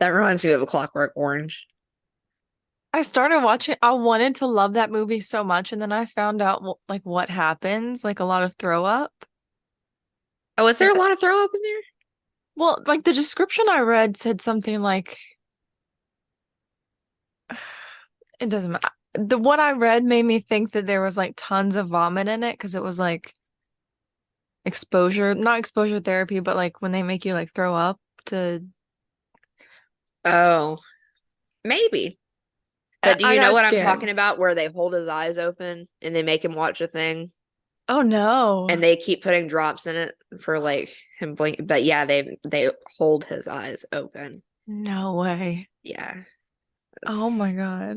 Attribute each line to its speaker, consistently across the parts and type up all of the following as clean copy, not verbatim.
Speaker 1: That reminds me of A Clockwork Orange.
Speaker 2: I started watching, I wanted to love that movie so much, and then I found out like what happens, like a lot of throw up.
Speaker 1: Oh, is there
Speaker 2: Is
Speaker 1: a
Speaker 2: that,
Speaker 1: lot of throw up in there?
Speaker 2: well, like the description I read said something like it doesn't matter. The what I read made me think that there was like tons of vomit in it because it was like exposure, not exposure therapy, but like when they make you like throw up to
Speaker 1: Oh, maybe. But do
Speaker 2: I
Speaker 1: you know
Speaker 2: got
Speaker 1: what I'm
Speaker 2: scared.
Speaker 1: talking about? Where they hold his eyes open and they make him watch a thing
Speaker 2: Oh no.
Speaker 1: and they keep putting drops in it for like him blink. But yeah, they hold his eyes open.
Speaker 2: No way.
Speaker 1: Yeah,
Speaker 2: Oh my
Speaker 1: it's
Speaker 2: God.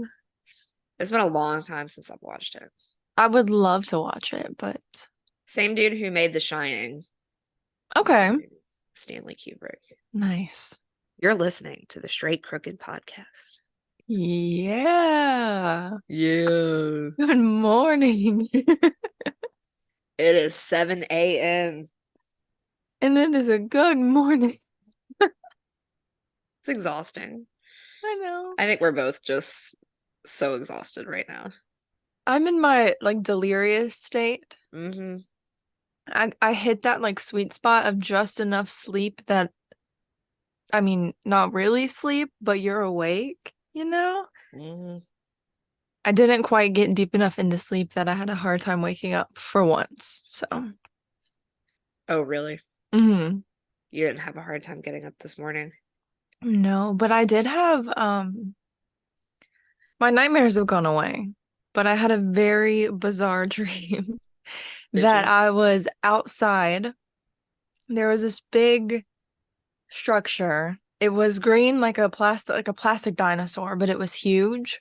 Speaker 1: it's been a long time since I've watched it.
Speaker 2: I would love to watch it, but
Speaker 1: Same dude who made The Shining,
Speaker 2: okay.
Speaker 1: Stanley Kubrick.
Speaker 2: Nice.
Speaker 1: You're listening to the Straight Crooked Podcast.
Speaker 2: Yeah.
Speaker 1: Yeah.
Speaker 2: Good morning.
Speaker 1: It is 7 a.m.
Speaker 2: And it is a good morning.
Speaker 1: It's exhausting.
Speaker 2: I know.
Speaker 1: I think we're both just so exhausted right now.
Speaker 2: I'm in my like delirious state.
Speaker 1: Hmm.
Speaker 2: I hit that like sweet spot of just enough sleep that I mean, not really sleep, but you're awake, you know?
Speaker 1: Hmm.
Speaker 2: I didn't quite get deep enough into sleep that I had a hard time waking up for once. So,
Speaker 1: Oh, really?
Speaker 2: mhm.
Speaker 1: You didn't have a hard time getting up this morning?
Speaker 2: No, but I did have my nightmares have gone away. But I had a very bizarre dream
Speaker 1: Did
Speaker 2: that
Speaker 1: you?
Speaker 2: I was outside. There was this big structure. It was green like a plastic dinosaur, but it was huge,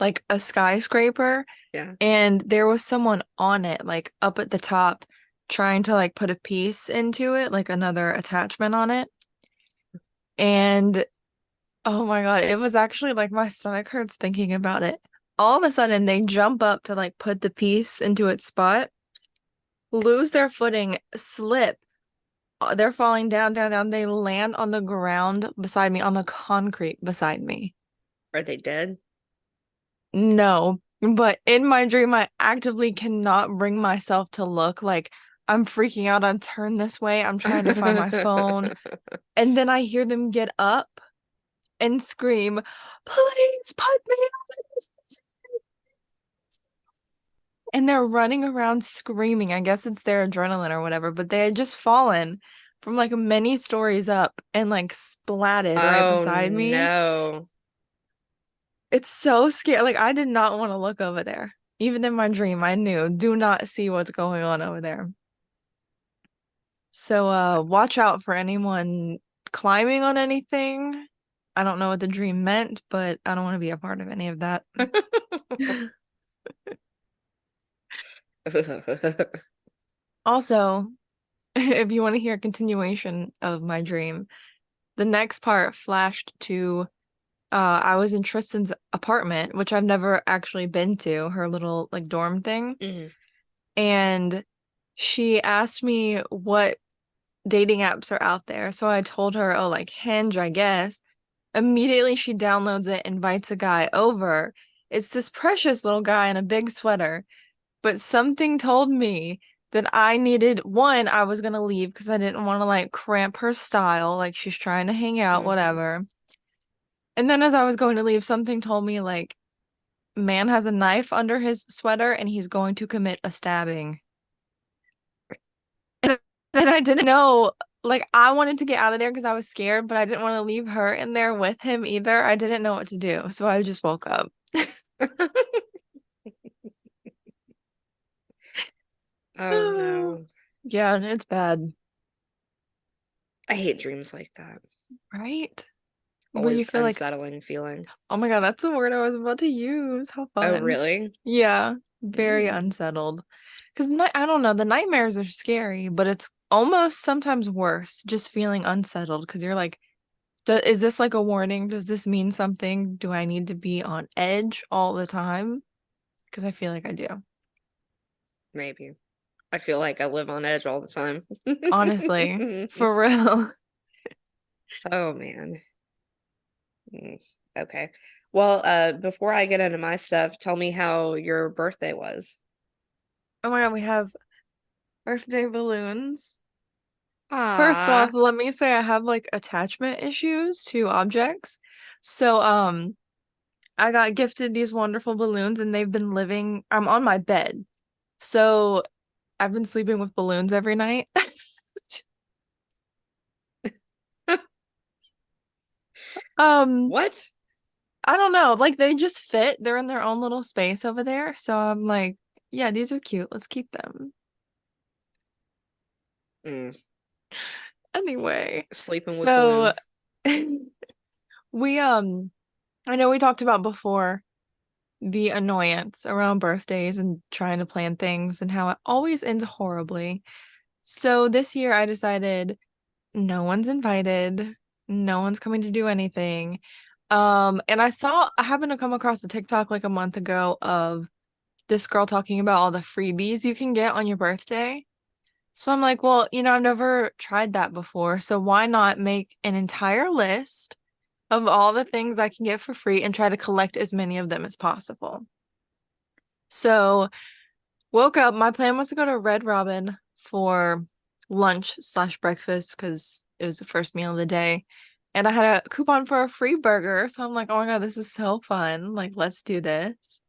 Speaker 2: like a skyscraper.
Speaker 1: Yeah.
Speaker 2: And there was someone on it, like up at the top, trying to like put a piece into it, like another attachment on it. And oh my God, it was actually like my stomach hurts thinking about it. All of a sudden, they jump up to like put the piece into its spot, lose their footing, slip. They're falling down, down, down. They land on the ground beside me, on the concrete beside me.
Speaker 1: Are they dead?
Speaker 2: No, but in my dream, I actively cannot bring myself to look like I'm freaking out. I'm turned this way. I'm trying to find my phone. And then I hear them get up and scream, "Please put me out of this." And they're running around screaming. I guess it's their adrenaline or whatever, but they had just fallen from like many stories up and like splatted right
Speaker 1: Oh
Speaker 2: beside me.
Speaker 1: no.
Speaker 2: It's so scary. Like I did not want to look over there. Even in my dream, I knew, do not see what's going on over there. So watch out for anyone climbing on anything. I don't know what the dream meant, but I don't want to be a part of any of that. Also, if you want to hear a continuation of my dream, the next part flashed to I was in Tristan's apartment, which I've never actually been to, her little like dorm thing.
Speaker 1: Mhm.
Speaker 2: And she asked me what dating apps are out there. So I told her, oh, like Hinge, I guess. Immediately she downloads it, invites a guy over. It's this precious little guy in a big sweater. But something told me that I needed one, I was gonna leave because I didn't want to like cramp her style. Like she's trying to hang out,
Speaker 1: Mhm.
Speaker 2: whatever. And then as I was going to leave, something told me like man has a knife under his sweater and he's going to commit a stabbing. And then I didn't know, like, I wanted to get out of there because I was scared, but I didn't want to leave her in there with him either. I didn't know what to do. So I just woke up.
Speaker 1: Oh no.
Speaker 2: Yeah, it's bad.
Speaker 1: I hate dreams like that.
Speaker 2: Right? Where you
Speaker 1: Always
Speaker 2: feel like,
Speaker 1: unsettling feeling.
Speaker 2: oh my God, that's the word I was about to use. How
Speaker 1: Oh,
Speaker 2: fun.
Speaker 1: really?
Speaker 2: Yeah, very
Speaker 1: Mm.
Speaker 2: unsettled. Because I don't know, the nightmares are scary, but it's almost sometimes worse just feeling unsettled because you're like, is this like a warning? Does this mean something? Do I need to be on edge all the time? Because I feel like I do.
Speaker 1: Maybe. I feel like I live on edge all the time.
Speaker 2: Honestly, for real.
Speaker 1: Oh man. Mm, okay. Well, before I get into my stuff, tell me how your birthday was.
Speaker 2: Oh my God, we have birthday balloons. First
Speaker 1: Ah.
Speaker 2: off, let me say I have like attachment issues to objects. So, I got gifted these wonderful balloons and they've been living, I'm on my bed. So I've been sleeping with balloons every night. Um,
Speaker 1: What?
Speaker 2: I don't know, like they just fit. They're in their own little space over there. So I'm like, yeah, these are cute. Let's keep them.
Speaker 1: Mm,
Speaker 2: Anyway,
Speaker 1: sleeping with
Speaker 2: so
Speaker 1: balloons.
Speaker 2: we I know we talked about before the annoyance around birthdays and trying to plan things and how it always ends horribly. So this year I decided no one's invited, no one's coming to do anything. And I happened to come across a TikTok like a month ago of this girl talking about all the freebies you can get on your birthday. So I'm like, well, I've never tried that before, so why not make an entire list of all the things I can get for free and try to collect as many of them as possible. So woke up, my plan was to go to Red Robin for lunch/breakfast because it was the first meal of the day. And I had a coupon for a free burger. So I'm like, oh my God, this is so fun. Like, let's do this.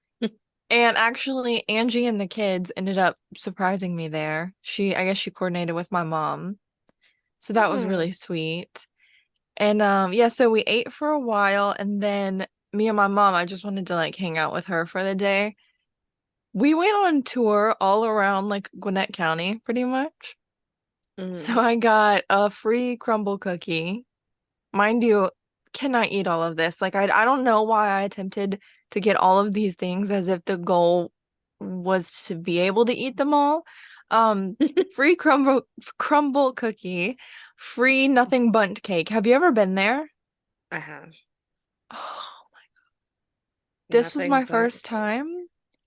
Speaker 2: And actually, Angie and the kids ended up surprising me there. I guess she coordinated with my mom. So that was
Speaker 1: Oh.
Speaker 2: really sweet. And yeah, so we ate for a while and then me and my mom, I just wanted to like hang out with her for the day. We went on tour all around like Gwinnett County, pretty much. So
Speaker 1: Mm.
Speaker 2: I got a free crumble cookie. Mind you, cannot eat all of this. Like I don't know why I attempted to get all of these things as if the goal was to be able to eat them all. Free crumble cookie, free nothing bundt cake. Have you ever been there?
Speaker 1: I have
Speaker 2: Oh, this was
Speaker 1: nothing
Speaker 2: my
Speaker 1: but
Speaker 2: first
Speaker 1: cake.
Speaker 2: time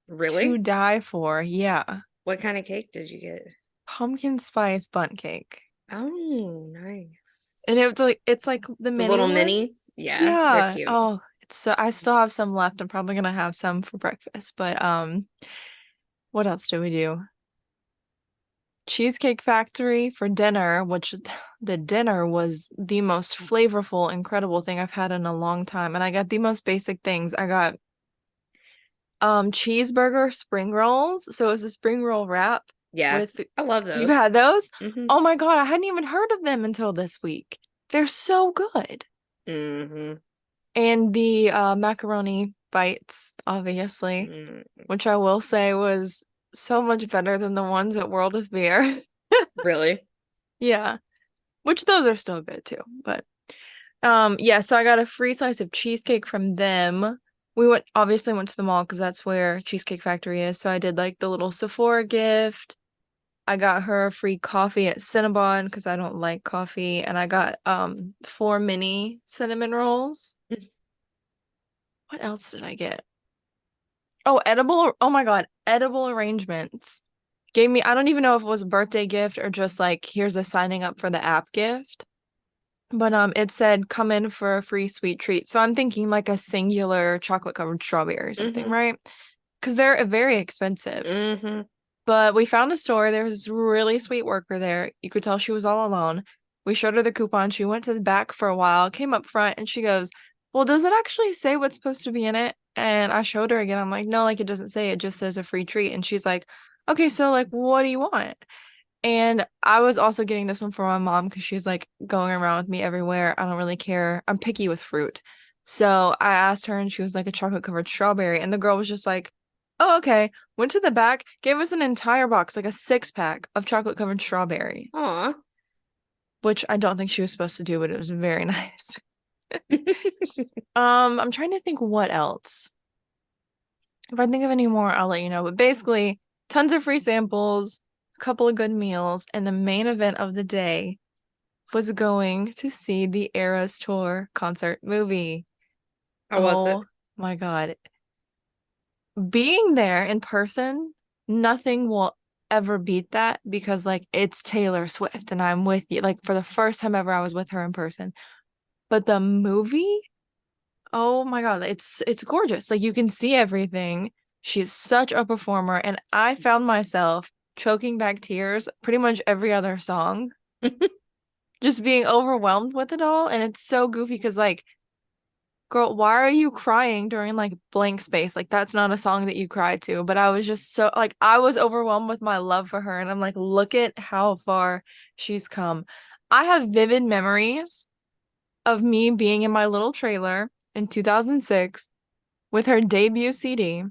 Speaker 2: to
Speaker 1: Really?
Speaker 2: die for. Yeah.
Speaker 1: What kind of cake did you get?
Speaker 2: Pumpkin spice bundt cake.
Speaker 1: Oh, nice.
Speaker 2: And it's like the
Speaker 1: The
Speaker 2: mini
Speaker 1: little mini?
Speaker 2: ones.
Speaker 1: Yeah, they're
Speaker 2: Yeah.
Speaker 1: cute.
Speaker 2: Oh, it's so I still have some left. I'm probably gonna have some for breakfast. But what else do we do? Cheesecake Factory for dinner, which the dinner was the most flavorful, incredible thing I've had in a long time. And I got the most basic things. I got cheeseburger spring rolls. So it was a spring roll wrap
Speaker 1: Yeah,
Speaker 2: with
Speaker 1: I love
Speaker 2: you've
Speaker 1: those.
Speaker 2: had those?
Speaker 1: Mm-hmm.
Speaker 2: Oh my God, I hadn't even heard of them until this week. They're so good.
Speaker 1: Mm-hmm.
Speaker 2: And the macaroni bites, obviously,
Speaker 1: Mm.
Speaker 2: which I will say was so much better than the ones at World of Beer.
Speaker 1: Really?
Speaker 2: Yeah, which those are still good too. But yeah, so I got a free slice of cheesecake from them. We obviously went to the mall because that's where Cheesecake Factory is. So I did like the little Sephora gift. I got her a free coffee at Cinnabon because I don't like coffee, and I got 4 mini cinnamon rolls. What else did I get? Oh my God, edible arrangements. Gave me, I don't even know if it was a birthday gift or just like, here's a signing up for the app gift. But it said come in for a free sweet treat. So I'm thinking like a singular chocolate covered strawberry or something,
Speaker 1: Mm-hmm.
Speaker 2: right? Because they're very expensive.
Speaker 1: Mm-hmm.
Speaker 2: But we found a store. There was this really sweet worker there. You could tell she was all alone. We showed her the coupon. She went to the back for a while, came up front, and she goes, well, does it actually say what's supposed to be in it? And I showed her again. I'm like, no, like it doesn't say. It just says a free treat. And she's like, okay, so like, what do you want? And I was also getting this one for my mom because she's like going around with me everywhere. I don't really care. I'm picky with fruit. So I asked her and she was like a chocolate covered strawberry. And the girl was just like, oh, okay. Went to the back, gave us an entire box, like a 6-pack of chocolate covered strawberries,
Speaker 1: Aw.
Speaker 2: which I don't think she was supposed to do, but it was very nice. I'm trying to think what else. If I think of any more, I'll let you know. But basically, tons of free samples, a couple of good meals, and the main event of the day was going to see the Eras Tour concert movie.
Speaker 1: How was it?
Speaker 2: Oh my God. Being there in person, nothing will ever beat that because like it's Taylor Swift and I'm with you. Like for the first time ever I was with her in person. But the movie, Oh my God, it's gorgeous. Like you can see everything. She's such a performer, and I found myself choking back tears pretty much every other song, just being overwhelmed with it all. And it's so goofy because like, girl, why are you crying during like blank space? Like that's not a song that you cry to. But I was just so like I was overwhelmed with my love for her, and I'm like, look at how far she's come. I have vivid memories of me being in my little trailer in 2006 with her debut CD.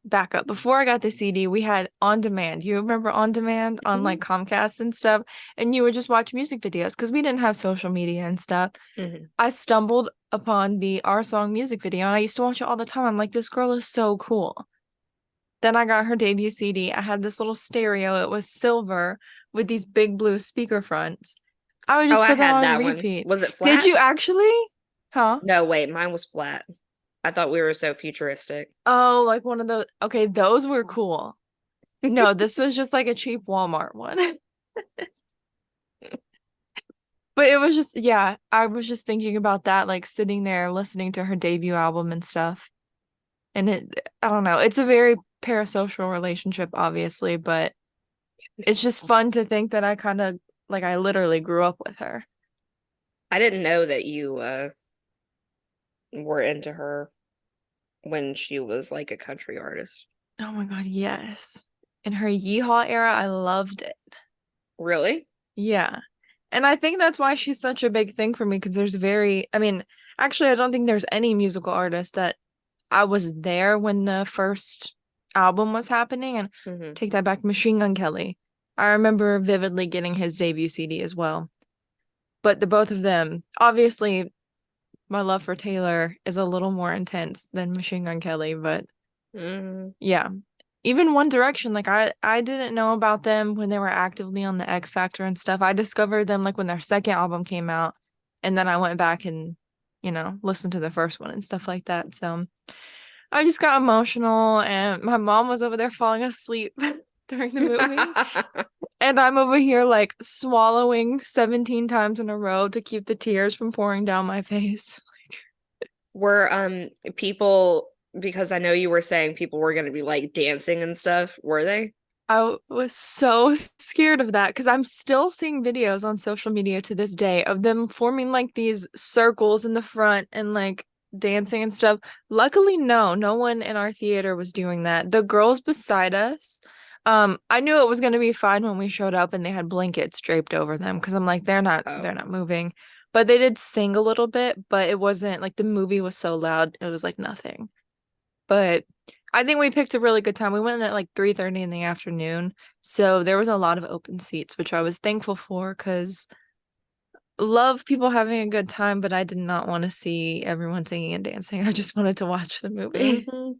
Speaker 2: Back up. Before I got the CD, we had on demand. You remember on demand on like
Speaker 1: Mhm.
Speaker 2: Comcast and stuff? And you would just watch music videos because we didn't have social media and stuff.
Speaker 1: Mhm.
Speaker 2: I stumbled upon the Our Song music video and I used to watch it all the time. I'm like, this girl is so cool. Then I got her debut CD. I had this little stereo. It was silver with these big blue speaker fronts. I would
Speaker 1: Oh,
Speaker 2: just
Speaker 1: I
Speaker 2: put that
Speaker 1: had
Speaker 2: on
Speaker 1: that one.
Speaker 2: repeat.
Speaker 1: Was it
Speaker 2: Did
Speaker 1: flat?
Speaker 2: you actually? Huh?
Speaker 1: No, wait, mine was flat. I thought we were so futuristic.
Speaker 2: Oh, like one of those. Okay, those were cool. No, this was just like a cheap Walmart one. But it was just, yeah, I was just thinking about that, like sitting there listening to her debut album and stuff. And I don't know, it's a very parasocial relationship, obviously, but it's just fun to think that I kind of, like, I literally grew up with her.
Speaker 1: I didn't know that you were into her when she was like a country artist.
Speaker 2: Oh my God, yes. In her Yeehaw era, I loved it.
Speaker 1: Really?
Speaker 2: Yeah. And I think that's why she's such a big thing for me because I mean, actually, I don't think there's any musical artist that I was there when the first album was happening. And
Speaker 1: Hmm.
Speaker 2: take that back, Machine Gun Kelly. I remember vividly getting his debut CD as well. But the both of them, obviously, my love for Taylor is a little more intense than Machine Gun Kelly, but
Speaker 1: Hmm.
Speaker 2: yeah. Even One Direction, like I didn't know about them when they were actively on the X Factor and stuff. I discovered them like when their second album came out, and then I went back and, listened to the first one and stuff like that. So I just got emotional, and my mom was over there falling asleep during the movie, and I'm over here like swallowing 17 times in a row to keep the tears from pouring down my face.
Speaker 1: Were people, because I know you were saying people were going to be like dancing and stuff, were they?
Speaker 2: I was so scared of that because I'm still seeing videos on social media to this day of them forming like these circles in the front and like dancing and stuff. Luckily, no, no one in our theater was doing that. The girls beside us, I knew it was going to be fine when we showed up and they had blankets draped over them because I'm like, they're
Speaker 1: Oh.
Speaker 2: not moving. But they did sing a little bit, but it wasn't like the movie was so loud, it was like nothing. But I think we picked a really good time. We went at like 3:30 in the afternoon. So there was a lot of open seats, which I was thankful for because love people having a good time, but I did not want to see everyone singing and dancing. I just wanted to watch the movie.
Speaker 1: Hmm.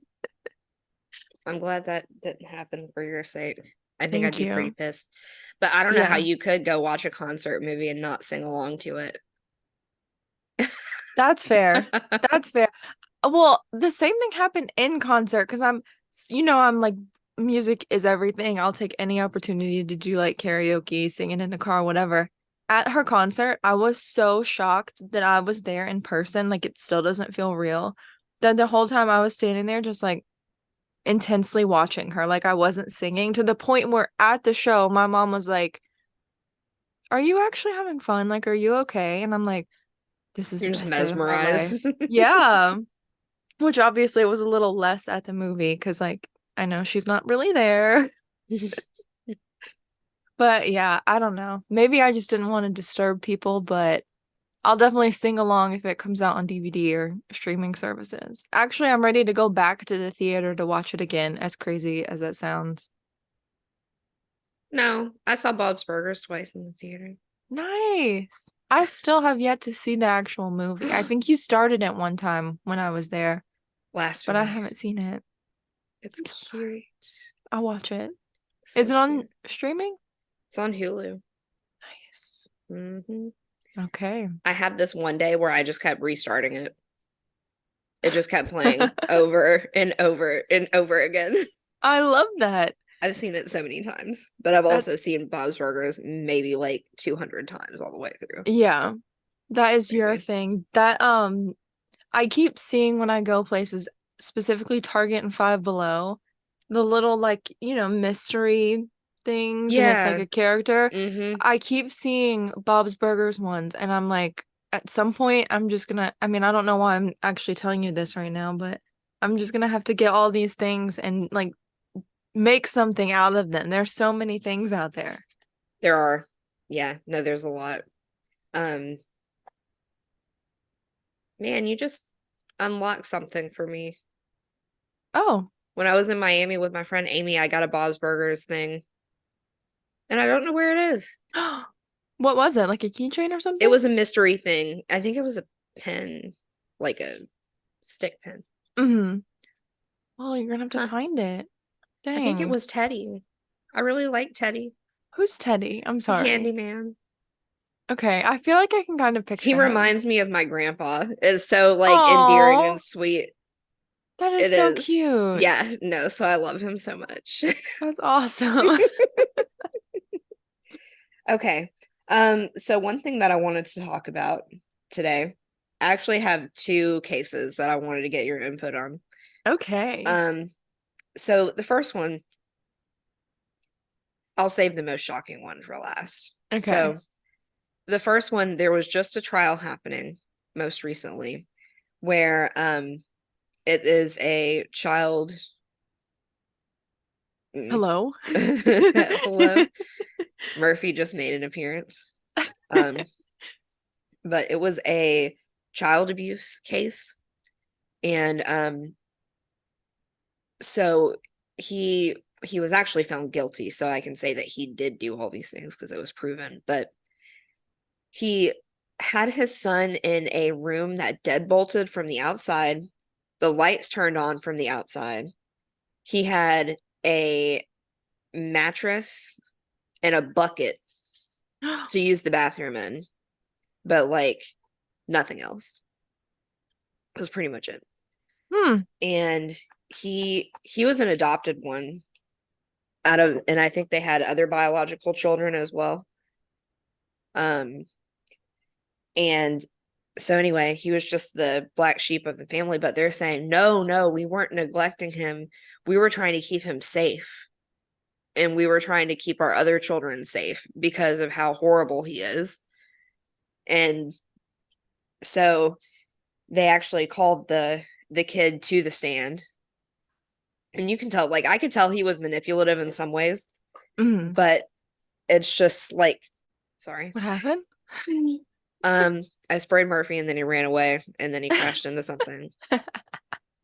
Speaker 1: I'm glad that didn't happen for your sake. I think I'd
Speaker 2: Thank
Speaker 1: be pretty
Speaker 2: you.
Speaker 1: pissed. But I don't know how
Speaker 2: Yeah,
Speaker 1: you could go watch a concert movie and not sing along to it.
Speaker 2: that's fair. That's fair. Well, the same thing happened in concert because I'm like, music is everything. I'll take any opportunity to do like karaoke, singing in the car, whatever. At her concert, I was so shocked that I was there in person. Like, it still doesn't feel real. That the whole time I was standing there, just like intensely watching her, like I wasn't singing to the point where at the show, my mom was like, "Are you actually having fun? Like, are you okay?" And I'm like, "This is the
Speaker 1: You're just
Speaker 2: best day of my
Speaker 1: mesmerized.
Speaker 2: life." Yeah. Which obviously was a little less at the movie because, like, I know she's not really there. But yeah, I don't know. Maybe I just didn't want to disturb people, but I'll definitely sing along if it comes out on DVD or streaming services. Actually, I'm ready to go back to the theater to watch it again, as crazy as that sounds.
Speaker 1: No, I saw Bob's Burgers twice in the theater.
Speaker 2: Nice. I still have yet to see the actual movie. I think you started it one time when I was there, but I
Speaker 1: Blasphemy.
Speaker 2: haven't seen it.
Speaker 1: It's
Speaker 2: I'm sorry.
Speaker 1: cute.
Speaker 2: I'll watch it.
Speaker 1: So
Speaker 2: Is it on
Speaker 1: cute.
Speaker 2: streaming?
Speaker 1: It's on Hulu.
Speaker 2: Nice.
Speaker 1: Hmm.
Speaker 2: Okay.
Speaker 1: I had this one day where I just kept restarting it. It just kept playing over and over and over again.
Speaker 2: I love that.
Speaker 1: I've seen it so many times, but I've
Speaker 2: That
Speaker 1: also seen Bob's Burgers maybe like 200 times all the way through.
Speaker 2: yeah, that is your
Speaker 1: Crazy.
Speaker 2: thing. That I keep seeing when I go places, specifically Target and Five Below, the little like, mystery things and it's like
Speaker 1: Yeah.
Speaker 2: a character.
Speaker 1: Mm-hmm.
Speaker 2: I keep seeing Bob's Burgers ones and I'm like, at some point I'm just gonna, I mean, I don't know why I'm actually telling you this right now, but I'm just gonna have to get all these things and like make something out of them. There's so many things out there.
Speaker 1: There are. Yeah, no, there's a lot. Um, man, you just unlocked something for me.
Speaker 2: Oh,
Speaker 1: When I was in Miami with my friend Amy, I got a Bob's Burgers thing, and I don't know where it is.
Speaker 2: what was it? Like a keychain or
Speaker 1: It
Speaker 2: something?
Speaker 1: was a mystery thing. I think it was a pen, like a stick pen.
Speaker 2: Mm-hmm. Oh, you're gonna have to
Speaker 1: Huh.
Speaker 2: find it.
Speaker 1: I think it
Speaker 2: Dang.
Speaker 1: was Teddy. I really like Teddy,
Speaker 2: Who's Teddy? I'm
Speaker 1: the
Speaker 2: sorry.
Speaker 1: handyman.
Speaker 2: Okay, I feel like I can kind of
Speaker 1: He
Speaker 2: picture him.
Speaker 1: reminds me of my grandpa. It's so like endearing
Speaker 2: Oh,
Speaker 1: and sweet.
Speaker 2: that is
Speaker 1: It
Speaker 2: so
Speaker 1: is.
Speaker 2: cute.
Speaker 1: Yeah, no, so I love him so much.
Speaker 2: That's awesome.
Speaker 1: Okay. So one thing that I wanted to talk about today, I actually have two cases that I wanted to get your input on.
Speaker 2: Okay.
Speaker 1: Um, so the first one, I'll save the most shocking one for last.
Speaker 2: Okay.
Speaker 1: So the first one, there was just a trial happening most recently where it is a child.
Speaker 2: Hello.
Speaker 1: Hello. Murphy just made an appearance. Um, but it was a child abuse case. And so he was actually found guilty, so I can say that he did do all these things because it was proven. But he had his son in a room that deadbolted from the outside, the lights turned on from the outside. He had a mattress and a bucket to use the bathroom in, but like nothing else. Was pretty much it.
Speaker 2: Hmm.
Speaker 1: And he was an adopted one out of, and I think they had other biological children as well. Um, and so anyway, he was just the black sheep of the family, but they're saying, no, no, we weren't neglecting him. We were trying to keep him safe. And we were trying to keep our other children safe because of how horrible he is. And so they actually called the kid to the stand. And you can tell, like I could tell he was manipulative in some ways,
Speaker 2: Hmm.
Speaker 1: but it's just like sorry.
Speaker 2: What happened?
Speaker 1: Um, I sprayed Murphy and then he ran away and then he crashed into something.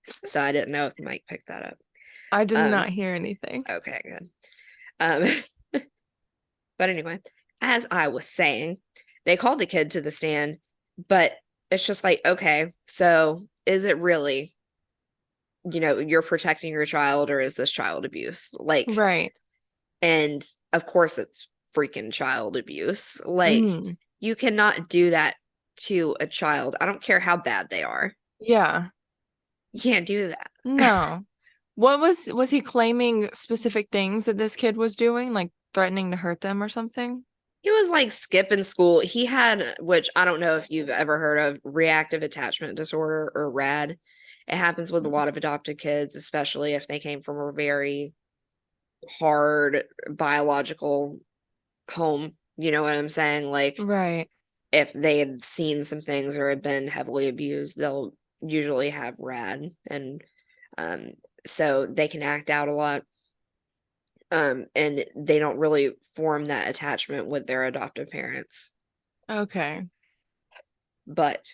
Speaker 1: So I didn't know if Mike picked that up.
Speaker 2: I did
Speaker 1: Um,
Speaker 2: not hear anything.
Speaker 1: okay, good. Um, but anyway, as I was saying, they called the kid to the stand, but it's just like, okay, so is it really, you're protecting your child or is this child abuse? Like,
Speaker 2: Right.
Speaker 1: and of course it's freaking child abuse. Like,
Speaker 2: Mm.
Speaker 1: you cannot do that to a child. I don't care how bad they are.
Speaker 2: Yeah.
Speaker 1: You can't do that.
Speaker 2: No. What was he claiming specific things that this kid was doing, like threatening to hurt them or something?
Speaker 1: He was like skipping school. He had, which I don't know if you've ever heard of, reactive attachment disorder or RAD. It happens with a lot of adopted kids, especially if they came from a very hard biological home. You know what I'm saying? Like
Speaker 2: Right.
Speaker 1: if they had seen some things or had been heavily abused, they'll usually have RAD. And um, so they can act out a lot. And they don't really form that attachment with their adoptive parents.
Speaker 2: Okay.
Speaker 1: But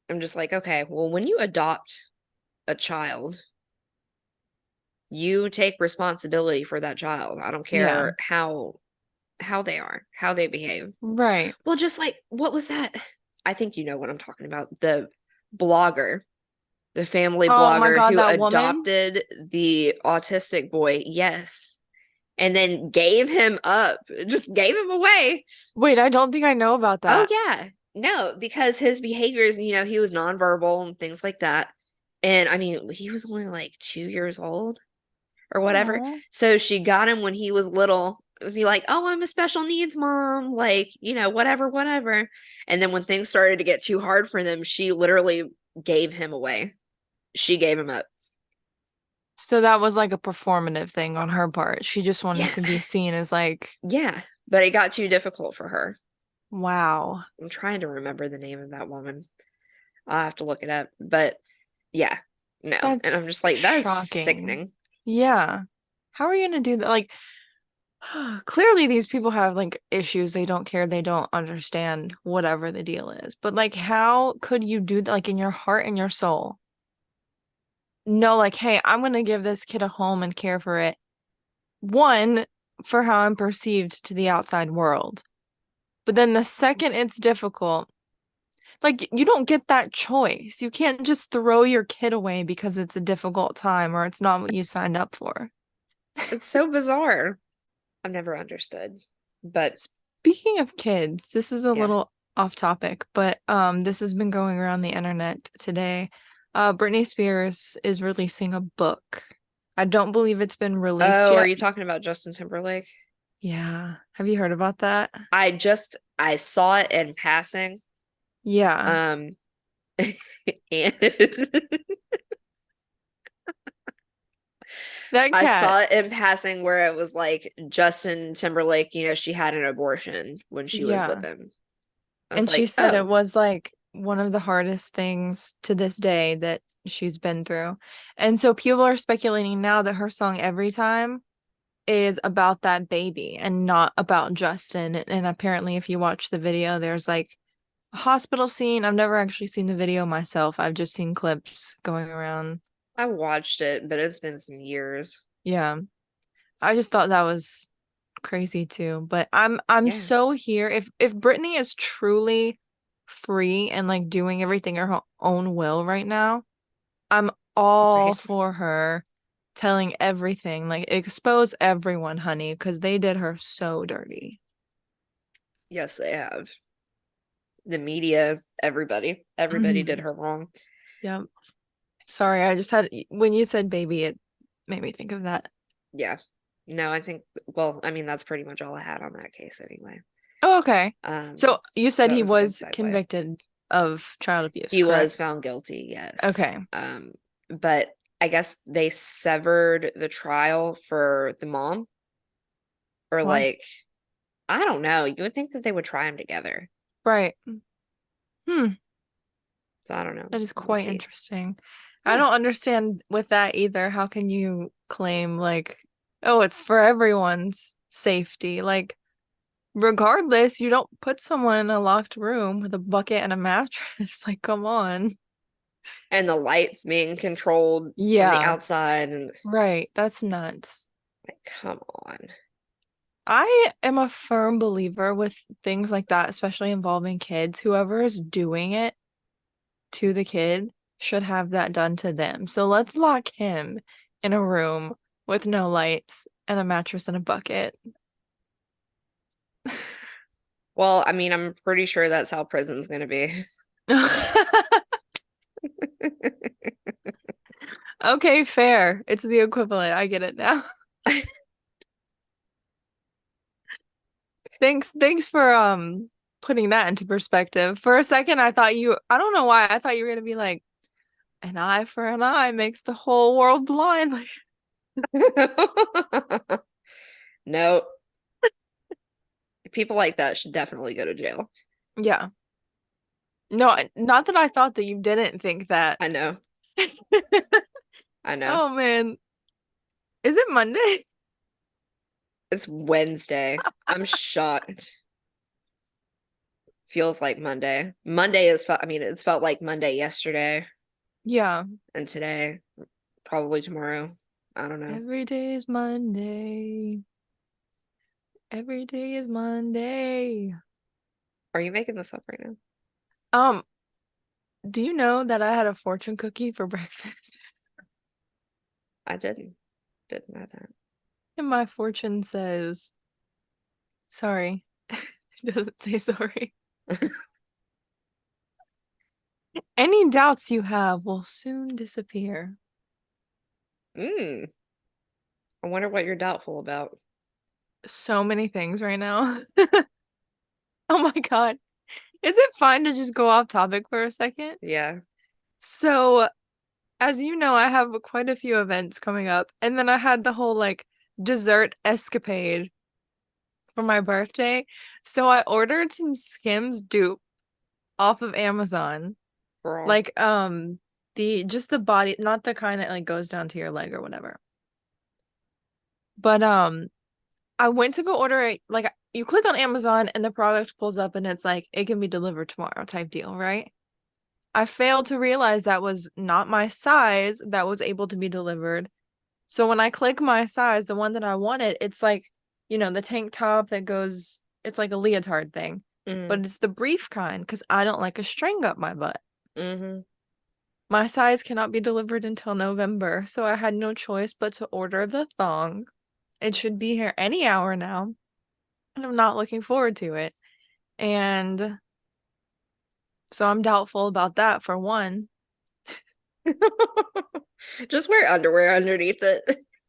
Speaker 1: I'm just like, okay, well, when you adopt a child, you take responsibility for that child. I don't
Speaker 2: Yeah.
Speaker 1: care how they are, how they behave.
Speaker 2: Right.
Speaker 1: Well, just like what was that? I think you know what I'm talking about. The blogger, the family
Speaker 2: Oh my
Speaker 1: blogger
Speaker 2: God,
Speaker 1: who
Speaker 2: that woman.
Speaker 1: adopted the autistic boy, yes, and then gave him up, just gave him away.
Speaker 2: Wait, I don't think I know about
Speaker 1: Oh
Speaker 2: that.
Speaker 1: yeah. No, because his behaviors, he was nonverbal and things like that. And I mean, he was only like 2 years old or whatever.
Speaker 2: Oh.
Speaker 1: So she got him when he was little. Be like, oh, I'm a special needs mom, like, whatever, whatever. And then when things started to get too hard for them, she literally gave him away. She gave him up.
Speaker 2: So that was like a performative thing on her part. She just wanted
Speaker 1: Yeah.
Speaker 2: to be seen as like,
Speaker 1: Yeah. But it got too difficult for her.
Speaker 2: wow,
Speaker 1: I'm trying to remember the name of that woman. I'll have to look it up. But yeah, no. And
Speaker 2: that's
Speaker 1: I'm just like, that is
Speaker 2: shocking.
Speaker 1: sickening.
Speaker 2: Yeah. How are you gonna do that? Like, clearly these people have like issues. They don't care. They don't understand whatever the deal is. But like, how could you do that? Like in your heart and your soul? No, like, hey, I'm gonna give this kid a home and care for it. One, for how I'm perceived to the outside world. But then the second it's difficult, like you don't get that choice. You can't just throw your kid away because it's a difficult time or it's not what you signed up for.
Speaker 1: It's so bizarre. I've never understood. But
Speaker 2: Speaking of kids, this is a
Speaker 1: yeah.
Speaker 2: little off topic, but this has been going around the internet today. Britney Spears is releasing a book. I don't believe it's been released
Speaker 1: Oh, are
Speaker 2: yet.
Speaker 1: you talking about Justin Timberlake?
Speaker 2: Yeah. Have you heard about that?
Speaker 1: I saw it in passing.
Speaker 2: Yeah.
Speaker 1: Um and
Speaker 2: That
Speaker 1: I
Speaker 2: cat.
Speaker 1: saw it in passing where it was like Justin Timberlake, she had an abortion when she was with
Speaker 2: Yeah.
Speaker 1: him. I was
Speaker 2: And she
Speaker 1: like,
Speaker 2: said it
Speaker 1: oh,
Speaker 2: was like one of the hardest things to this day that she's been through. And so people are speculating now that her song Every Time is about that baby and not about Justin. And apparently, if you watch the video, there's like a hospital scene. I've never actually seen the video myself. I've just seen clips going around.
Speaker 1: I watched it, but it's been some years.
Speaker 2: Yeah. I just thought that was crazy too. But I'm
Speaker 1: Yeah,
Speaker 2: so here. If Britney is truly free and like doing everything her own will right now, I'm all
Speaker 1: right.
Speaker 2: for her telling everything. Like expose everyone, honey, because they did her so dirty.
Speaker 1: Yes, they have. The media, everybody did
Speaker 2: Hmm.
Speaker 1: her wrong.
Speaker 2: Yep. Sorry, I just had when you said baby, it made me think of that.
Speaker 1: Yeah. No, I think, well, I mean, that's pretty much all I had on that case anyway.
Speaker 2: Oh, okay. So you said
Speaker 1: So that
Speaker 2: he
Speaker 1: was a good
Speaker 2: was
Speaker 1: segue.
Speaker 2: convicted of child abuse,
Speaker 1: He was
Speaker 2: correct?
Speaker 1: found guilty, yes.
Speaker 2: Okay.
Speaker 1: But I guess they severed the trial for the mom, or
Speaker 2: What?
Speaker 1: like, I don't know. You would think that they would try them together.
Speaker 2: Right. Hmm.
Speaker 1: So I don't know.
Speaker 2: That is
Speaker 1: We'll
Speaker 2: quite
Speaker 1: see.
Speaker 2: interesting. I
Speaker 1: Yeah.
Speaker 2: don't understand with that either. How can you claim like, oh, it's for everyone's safety? Like, regardless, you don't put someone in a locked room with a bucket and a mattress. Like, come on.
Speaker 1: And the lights being controlled from the
Speaker 2: Yeah,
Speaker 1: outside and
Speaker 2: right. That's nuts.
Speaker 1: like, come on.
Speaker 2: I am a firm believer with things like that, especially involving kids. Whoever is doing it to the kid should have that done to them. So let's lock him in a room with no lights and a mattress and a bucket.
Speaker 1: Well, I mean, I'm pretty sure that's how prison's gonna be.
Speaker 2: Okay, fair. It's the equivalent. I get it now. Thanks for putting that into perspective. For a second I don't know why I thought you were gonna be like an eye for an eye makes the whole world blind. Like,
Speaker 1: No, people like that should definitely go to jail.
Speaker 2: yeah. No, not that I thought that you didn't think that.
Speaker 1: I know. I know.
Speaker 2: Oh man. Is it Monday?
Speaker 1: It's Wednesday. I'm shocked. Feels like Monday. Monday is, I mean, it's felt like Monday yesterday
Speaker 2: Yeah.
Speaker 1: and today, probably tomorrow. I don't know.
Speaker 2: Every day is Monday. Every day is Monday.
Speaker 1: Are you making this up right now?
Speaker 2: Um, do you know that I had a fortune cookie for breakfast?
Speaker 1: I didn't know that.
Speaker 2: And my fortune says, sorry. It doesn't say sorry. Any doubts you have will soon disappear.
Speaker 1: Mm, I wonder what you're doubtful about.
Speaker 2: So many things right now. Oh my God. Is it fine to just go off topic for a second?
Speaker 1: Yeah.
Speaker 2: So, as you know, I have quite a few events coming up, and then I had the whole like dessert escapade for my birthday. So I ordered some Skims dupe off of Amazon.
Speaker 1: Girl.
Speaker 2: Like the just the body, not the kind that like goes down to your leg or whatever. But I went to go order it like you click on Amazon and the product pulls up and it's like it can be delivered tomorrow type deal, right? I failed to realize that was not my size that was able to be delivered. So when I click my size, the one that I wanted, it's like, the tank top that goes, it's like a leotard thing, but
Speaker 1: Mm-hmm.
Speaker 2: it's the brief kind because I don't like a string up my butt.
Speaker 1: Mm-hmm.
Speaker 2: My size cannot be delivered until November, so I had no choice but to order the thong. It should be here any hour now, and I'm not looking forward to it. And so I'm doubtful about that for one.
Speaker 1: Just wear underwear underneath it.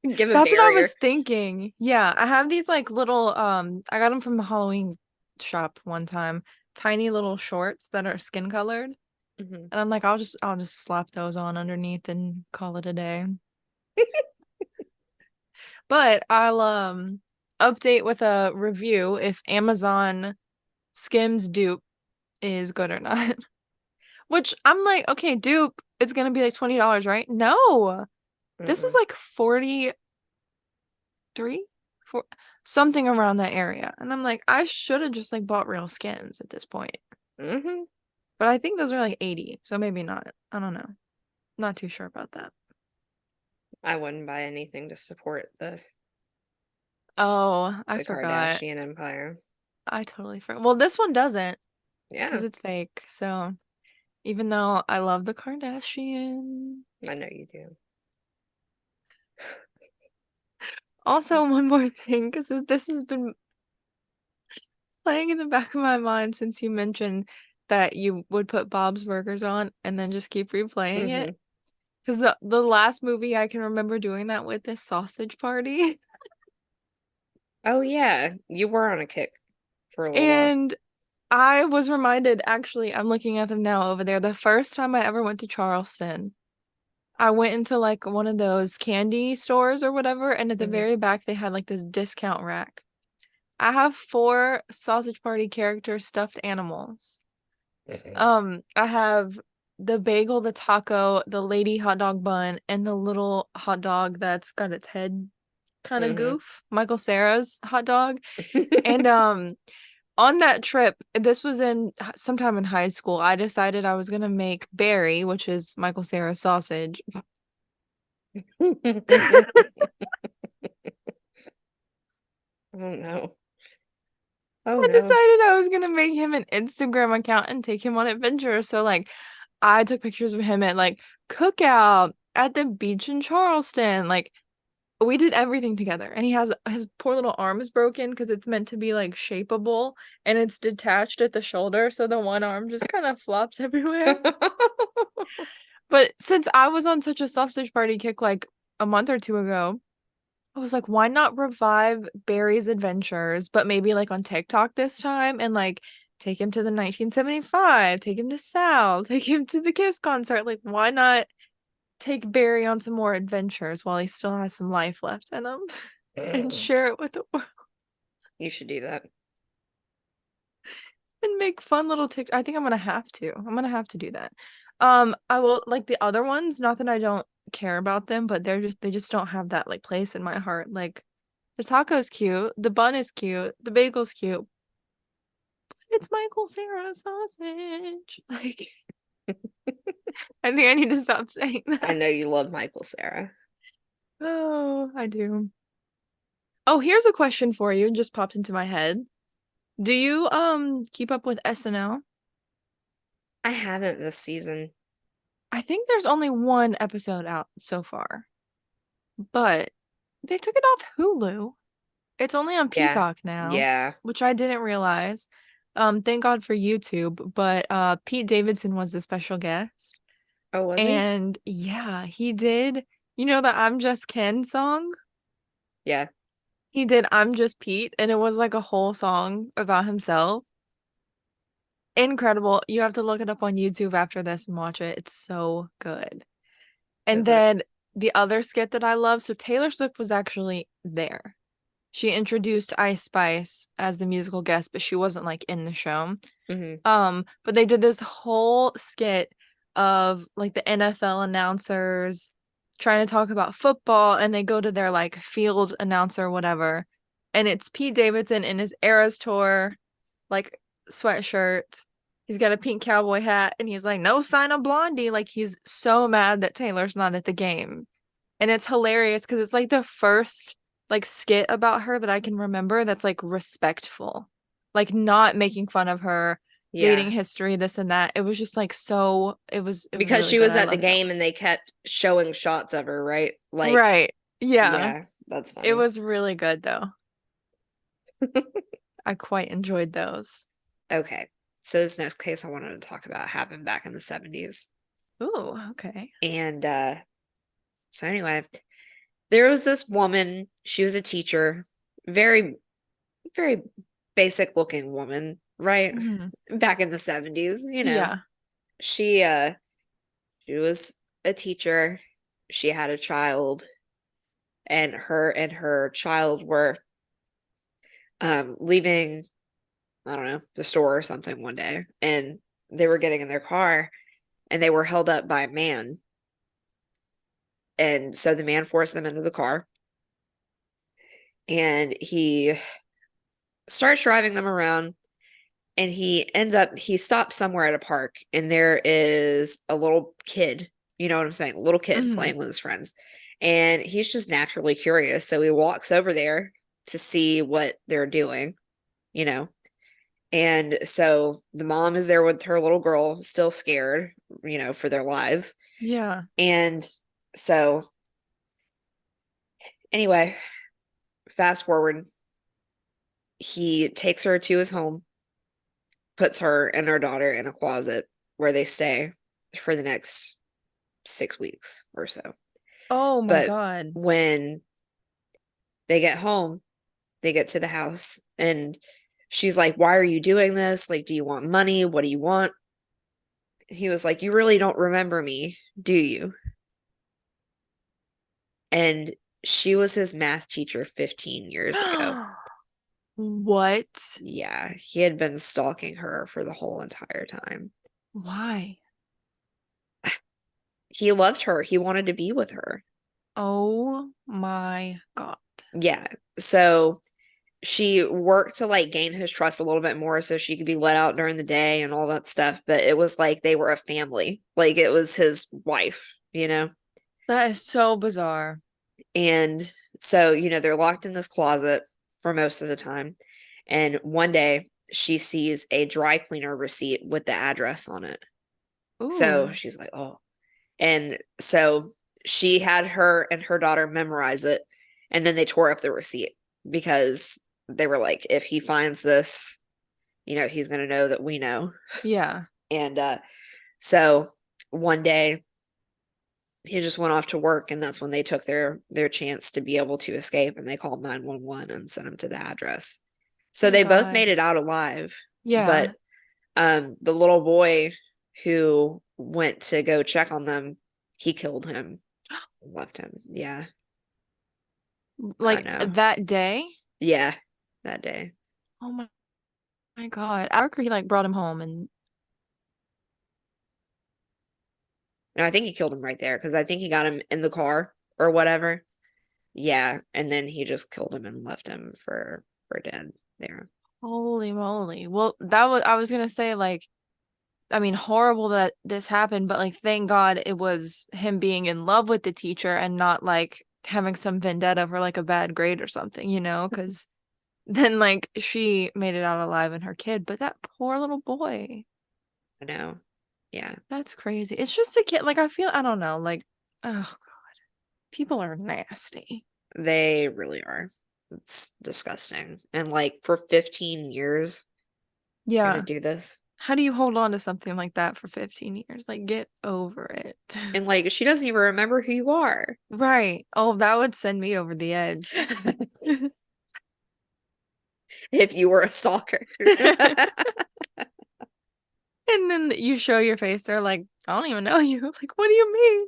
Speaker 1: Give a
Speaker 2: That's what I
Speaker 1: barrier.
Speaker 2: was thinking. Yeah, I have these like little I got them from the Halloween shop one time. Tiny little shorts that are skin colored.
Speaker 1: Hmm.
Speaker 2: And I'm like, I'll just slap those on underneath and call it a day. But I'll update with a review if Amazon Skims dupe is good or not. Which I'm like, okay, dupe is gonna be like $20, right? No. This was
Speaker 1: Mm-mm.
Speaker 2: like 43 for something around that area. And I'm like, I should have just like bought real Skims at this point.
Speaker 1: Hmm.
Speaker 2: But I think those are like 80, so maybe not. I don't know. Not too sure about that.
Speaker 1: I wouldn't buy anything to support
Speaker 2: Oh, I
Speaker 1: the
Speaker 2: forgot.
Speaker 1: Kardashian empire.
Speaker 2: I totally forgot. Well, this one doesn't because
Speaker 1: Yeah,
Speaker 2: it's fake. So even though I love the Kardashians.
Speaker 1: I know you do.
Speaker 2: Also, one more thing, because this has been playing in the back of my mind since you mentioned that you would put Bob's Burgers on and then just keep replaying it.
Speaker 1: Hmm.
Speaker 2: Because the last movie I can remember doing that with is Sausage Party.
Speaker 1: Oh yeah, you were on a kick for a little while.
Speaker 2: And I was reminded, actually, I'm looking at them now over there. The first time I ever went to Charleston, I went into like one of those candy stores or whatever, and at the
Speaker 1: Hmm.
Speaker 2: very back they had like this discount rack. I have four Sausage Party character stuffed animals. I have the bagel, the taco, the lady hot dog bun, and the little hot dog that's got its head kind of
Speaker 1: Hmm.
Speaker 2: goof, Michael Cera's hot dog. And on that trip, this was in sometime in high school, I decided I was gonna make Barry, which is Michael Cera's sausage.
Speaker 1: Oh no. Oh
Speaker 2: I
Speaker 1: no.
Speaker 2: decided I was gonna make him an Instagram account and take him on adventures. So like I took pictures of him at like cookout at the beach in Charleston. Like we did everything together. And he has his poor little arm is broken because it's meant to be like shapeable and it's detached at the shoulder, so the one arm just kind of flops everywhere. But since I was on such a sausage party kick like a month or two ago, I was like, why not revive Barry's adventures, but maybe like on TikTok this time and like take him to the 1975, take him to Sal, take him to the Kiss concert. Like, why not take Barry on some more adventures while he still has some life left in him and share it with the world
Speaker 1: You should do that.
Speaker 2: and make fun little tick. I think I'm gonna have to. I'm gonna have to do that. I will like the other ones, not that I don't care about them, but they just don't have that like place in my heart. Like the taco's cute, the bun is cute, the bagel's cute. It's Michael Cera sausage. Like, I think I need to stop saying
Speaker 1: I
Speaker 2: that.
Speaker 1: know you love Michael Sarah.
Speaker 2: Oh, I do. Oh, here's a question for you. It just popped into my head. Do you keep up with SNL?
Speaker 1: I haven't this season.
Speaker 2: I think there's only one episode out so far, but they took it off Hulu. It's only on
Speaker 1: Yeah.
Speaker 2: Peacock now,
Speaker 1: Yeah.
Speaker 2: which I didn't realize. Thank God for YouTube, but Pete Davidson was the special guest.
Speaker 1: Oh, was he?
Speaker 2: And yeah, he did, the I'm Just Ken song?
Speaker 1: Yeah.
Speaker 2: He did I'm Just Pete, and it was like a whole song about himself. incredible. You have to look it up on YouTube after this and watch it. It's so good. And
Speaker 1: Is it?
Speaker 2: then the other skit that I love, so Taylor Swift was actually there. She introduced Ice Spice as the musical guest, but she wasn't like in the show.
Speaker 1: Hmm.
Speaker 2: But they did this whole skit of like the NFL announcers trying to talk about football, and they go to their like field announcer, whatever, and it's Pete Davidson in his Eras Tour like sweatshirt. He's got a pink cowboy hat, and he's like, "No sign of Blondie." Like he's so mad that Taylor's not at the game, and it's hilarious because it's like the first like skit about her that I can remember that's like respectful, like not making fun of her dating
Speaker 1: Yeah.
Speaker 2: history, this and that. It was just like so it was
Speaker 1: Because
Speaker 2: really
Speaker 1: she
Speaker 2: good.
Speaker 1: was
Speaker 2: I
Speaker 1: at the
Speaker 2: loved it.
Speaker 1: game and they kept showing shots of her, right? Like,
Speaker 2: Right. Yeah.
Speaker 1: yeah, that's
Speaker 2: It
Speaker 1: funny.
Speaker 2: was really good though. I quite enjoyed those.
Speaker 1: Okay. So this next case I wanted to talk about happened back in the 70s.
Speaker 2: Ooh, okay.
Speaker 1: And so anyway, there was this woman, she was a teacher, very, very basic looking woman, right?
Speaker 2: Hmm.
Speaker 1: Back in the 70s,
Speaker 2: Yeah.
Speaker 1: She she was a teacher. She had a child, and her child were leaving, I don't know, the store or something one day, and they were getting in their car and they were held up by a man. And so the man forced them into the car and he starts driving them around, and he stops somewhere at a park, and there is a little kid, you know what I'm saying? A little kid
Speaker 2: Hmm.
Speaker 1: playing with his friends. And he's just naturally curious. So he walks over there to see what they're doing, you know. And so the mom is there with her little girl, still scared, for their lives.
Speaker 2: Yeah.
Speaker 1: And so, anyway, fast forward, he takes her to his home, puts her and her daughter in a closet where they stay for the next 6 weeks or so.
Speaker 2: Oh my
Speaker 1: But
Speaker 2: God.
Speaker 1: when they get home, they get to the house, and she's like, "Why are you doing this? Like, do you want money? What do you want?" He was like, "You really don't remember me, do you?" And she was his math teacher 15 years ago.
Speaker 2: What?
Speaker 1: Yeah, he had been stalking her for the whole entire time.
Speaker 2: Why?
Speaker 1: He loved her. He wanted to be with her.
Speaker 2: Oh my God.
Speaker 1: Yeah. So she worked to like gain his trust a little bit more so she could be let out during the day and all that stuff. But it was like they were a family. Like it was his wife.
Speaker 2: That is so bizarre.
Speaker 1: And so, they're locked in this closet for most of the time. And one day she sees a dry cleaner receipt with the address on it. So
Speaker 2: Ooh.
Speaker 1: she's like, oh. And so she had her and her daughter memorize it. And then they tore up the receipt because they were like, if he finds this, he's going to know that we know.
Speaker 2: Yeah.
Speaker 1: And so one day he just went off to work, and that's when they took their chance to be able to escape, and they called 911 and sent him to the address. So
Speaker 2: Thank
Speaker 1: they both
Speaker 2: God.
Speaker 1: made it out alive,
Speaker 2: Yeah.
Speaker 1: but the little boy who went to go check on them, he killed him, left him. Yeah, I
Speaker 2: Like
Speaker 1: know.
Speaker 2: that day.
Speaker 1: Yeah, that day.
Speaker 2: Oh my God. After he like brought him home and
Speaker 1: And I think he killed him right there because I think he got him in the car or whatever. Yeah, and then he just killed him and left him for dead there.
Speaker 2: holy moly. Well, that was I was gonna say like I mean horrible that this happened, but like thank God it was him being in love with the teacher and not like having some vendetta for like a bad grade or something, because then like she made it out alive and her kid, but that poor little boy.
Speaker 1: I know. Yeah,
Speaker 2: That's crazy. It's just a kid. Like I don't know, like oh, people are nasty.
Speaker 1: they really are. It's disgusting. And like for 15 years, you're gonna
Speaker 2: Yeah.
Speaker 1: do this.
Speaker 2: How do you hold on to something like that for 15 years? Like get over it.
Speaker 1: And like she doesn't even remember who you are.
Speaker 2: Right. Oh, that would send me over the edge.
Speaker 1: If you were a stalker.
Speaker 2: And then you show your face, they're like, I don't even know you. Like, what do you mean?